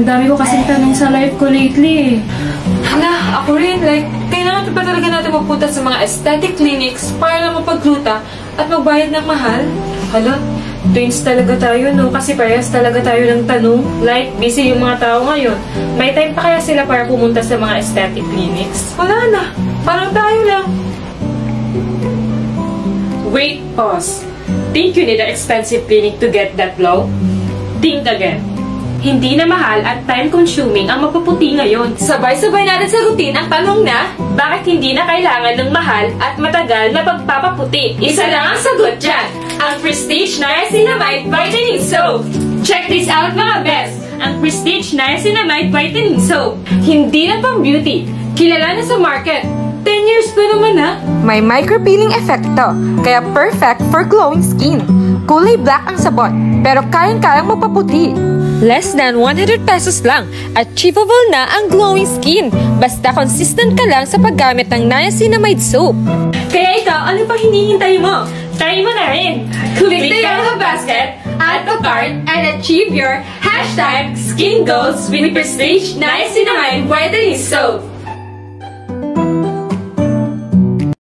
Ang dami ko kasing tanong sa life ko lately. Hala, ako rin. Like, kailangan pa talaga natin magpunta sa mga aesthetic clinics para lang mapagluta at magbayad ng mahal. Hala, twins talaga tayo, no? Kasi parehas talaga tayo ng tanong. Like, busy yung mga tao ngayon. May time pa kaya sila para pumunta sa mga aesthetic clinics? Wala na. Parang tayo lang. Wait, pause. Think you need an expensive clinic to get that glow? Think again. Hindi na mahal at time-consuming ang mapaputi ngayon. Sabay-sabay natin sagutin ang tanong na, Bakit hindi na kailangan ng mahal at matagal na pagpapaputi? isa lang ang sagot dyan. Ang Prestige Niacinamide Whitening Soap! Check this out mga best! Ang Prestige Niacinamide Whitening Soap. Hindi na pang beauty. Kilala na sa market. 10 years pa naman ha? May micropeeling effect to, kaya perfect for glowing skin. Kulay black ang sabon, pero kayang-kayang mapaputi. Less than 100 pesos lang, achievable na ang glowing skin. Basta consistent ka lang sa paggamit ng niacinamide soap. Kaya ikaw, ano pang hinihintay mo? Try mo na rin! Click the yellow basket, add to cart, and achieve your #SkinGoals with Prestige Niacinamide Whitening Soap.